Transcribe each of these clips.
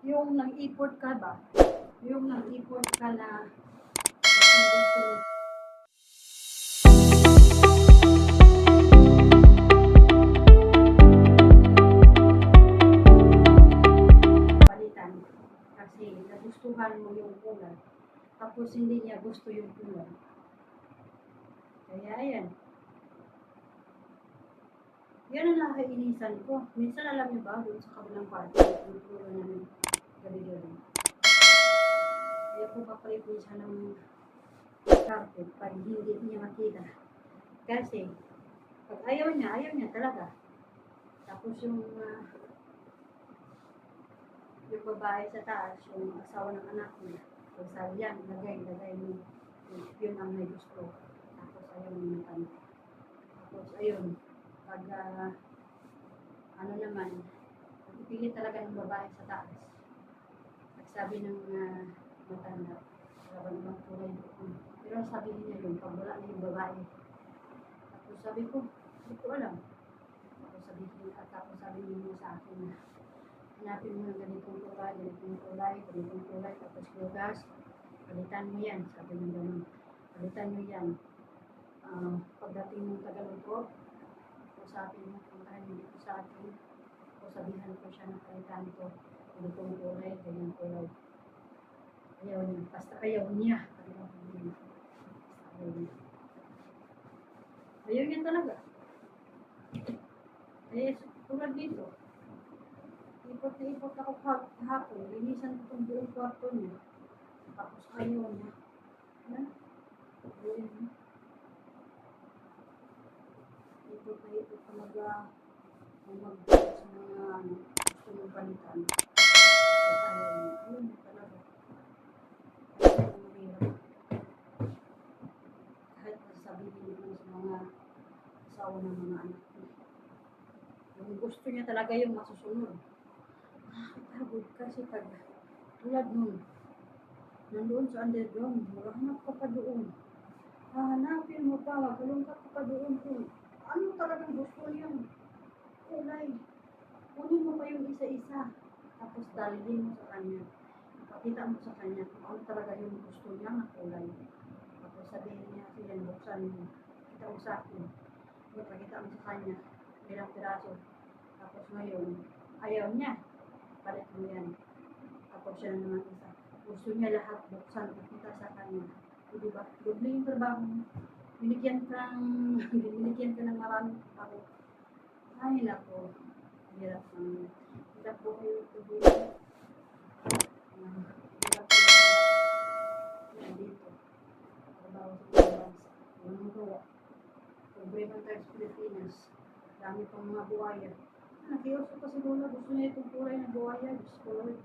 Yung nag-import ka ba? Yung nag-import ka na gusto palitan kasi nagustuhan mo yung kulay. Tapos hindi niya gusto yung kulay. Kaya ayan. Yan ang nakainisan ko. Minsan alam niyo ba, doon sa kabilang party, tinuturo namin gabi-gabi. Kaya po papalit niya siya ng carpet pag hindi niya makita. Kasi, pag ayaw niya talaga. Tapos yung babae sa taas, yung asawa ng anak niya, pag sabi yan, lagay mo, yun ang may gusto. Tapos ayaw niya naman. Tapos ayun, pag ano naman, pipilit talaga ng babae sa taas. Nagsabi ng matanda, wala namang kulay doon. Pero sabi niya yun, pag wala na yung babae. Tapos sabi ko, hindi ko alam. Tapos sabi niya sa akin na, hanapin mo ng ganitong kulay, tapos bukas, palitan mo yan. Sabi niya gano'n, palitan mo yan. Pagdating ng Tagaluto, usapin mo kung ano dito sa akin. O sabihan ko siya na palitan ko. Ganitong kulay, ganyan kulay. Ayaw niya. Basta ayaw niya. Ayaw niya talaga. Eh, tulad dito. Ipot na ipot ako kahapon. Linisan ko itong buong kwarto niya. Tapos ayaw niya. Ayan. Ayan. Ipot na ipot ka sa mga gusto mong palitan. Tapos ayaw niya. Ayaw niya talaga. Ayaw niya mahirap. Kahit sabihin naman sa mga asawa ng mga anak niya. Yung gusto niya talaga yung masusunod. Nakakapagod kasi pag tulad nun, nandoon sa underground, maghanap ka pa doon. Hahanapin mo pa, magalungkat ka pa doon kung ano talagang gusto niyang kulay. Kunin mo pa yung isa-isa. Tapos dalhin mo sa kanya. Ipakita mo sa kanya kung ano talaga yung gusto niya na kulay. Tapos sabihin niya, sige, buksan mo. Kita mo sa akin. Ipakita mo sa kanya. Ilang piraso. Tapos ngayon, ayaw niya. Palit mo yan. Tapos siya naman isa. Gusto niya lahat buksan. Ipakita sa kanya. O diba? Doble yung trabaho mo. Binigyan ka ng maraming trabaho. Ay, nako. Hirap ng hirap po kayo tubuhin. Hirap po yan dito. Trabaho sa Pilipinas. Walang gawa. Problema tayo sa Pilipinas. Dami pang mga buhaya. Nakiyoso pa si Lola. Gusto niya itong kulay na buhaya. Diyos ko, Lord.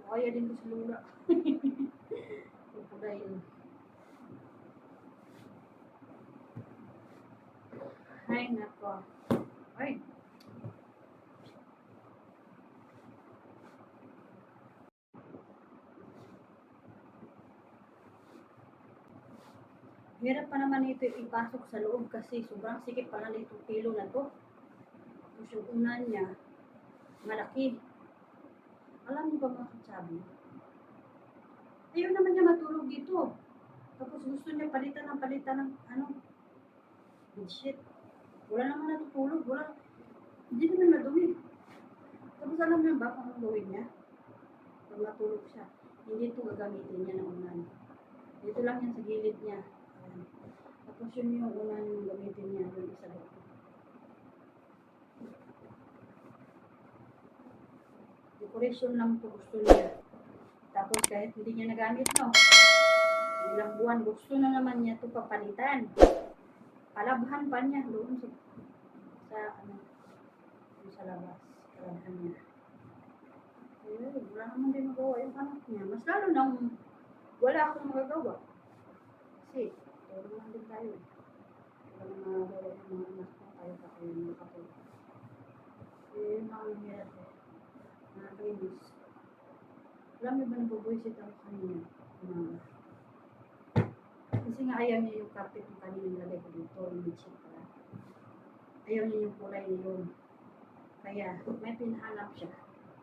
Buhaya din ko si Lola. Itong kulay yun. Ay, nako. Ay. Hirap pa naman ito ipasok sa loob kasi sobrang sikip pala nitong pilo na to. Tapos yung unan niya, malaki. Alam niyo ba mga katsabi? Ayaw naman niya matulog dito. Tapos gusto niya palitan ng bedsheet. Wala naman natutulog. Wala. Hindi naman madumi. Tapos alam niyo ba kung anong gawin niya? Pag matulog siya, hindi ito gagamitin niya ng unan. Dito lang yan sa gilid niya. Ayan. Tapos yun yung unan yung gamitin niya. Yung isa doon. Decoration lang ito gusto niya. Tapos kahit hindi niya nagamit, no? Ilang buwan, gusto na naman niya ito papalitan. Palabhan pa niya doon sa labas. Palabhan niya. Wala naman din magawa yung anak niya. Mas lalo nang wala akong magagawa. Kasi, todo naman din tayo. Wala naman magagawa yung mga anak ko. Tayo pa kayo makatulog. Nakahirap eh. Nakakainis. Alam niyo ba nabubuisit ako kanina? Kasi nga ayaw niya yung carpet yung kanina nilagay ko dito. Yung bedsheet pala. Ayaw niya yung kulay na yun. Kaya, may pinahanap siya.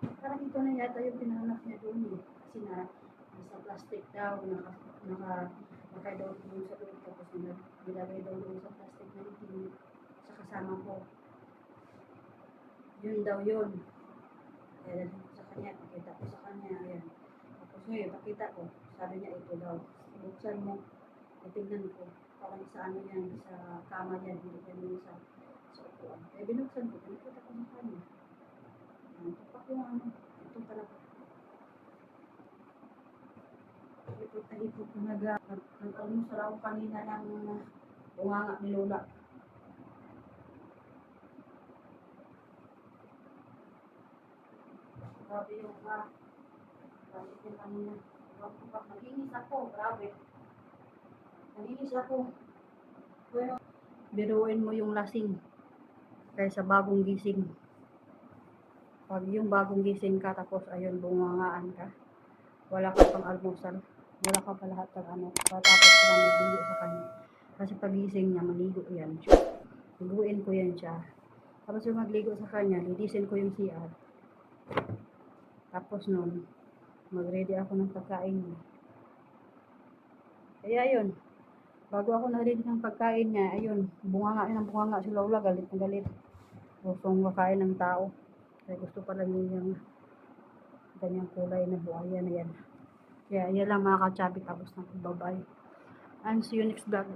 Parang ito na yata yung pinanganak niya doon eh. Kasi nasa plastic daw, naka daw doon sa loob, tapos nilagay daw doon sa plastic na itim sa kasama ko. Yun daw yun. Kaya dalhin ko sa kanya, pakita ko sa kanya, ayan. Tapos ngayon, pakita ko, sabi niya ito daw. Buksan mo, titignan ko. Parang sa ano yan, sa kama yan, hindi yan sa upuan. Kaya binuksan ko, pinakita ko sa kanya. Ito pa yung ano, ito talaga. Ipot na ipot ko nag-almusal ako kanina ng bunganga ni Lola. Grabe yung grabe yung kanina. Naginis ako, grabe. Naginis ako. Pero, biruin mo yung lasing kaysa bagong gising. Pag yung bagong gising ka, tapos ayun, bungangaan ka. Wala ka pang almusal. Wala ka pa lahat ng ano. Tapos ka lang magligo sa kanya. Kasi pagising niya, maligo yan. Liguin ko yan siya. Tapos yung magligo sa kanya, linisin ko yung CR. Tapos nun, mag-ready ako ng pagkain niya. Kaya yun, bago ako na-ready ng pagkain niya, ayun, bunganga ng bunganga si Lola, galit na galit. Gustong makain ng tao. Kaya gusto pala niya yung ganyang kulay na buhaya na yan. Kaya yan lang mga ka-chabby, tapos na. Bye-bye. And see you next vlog.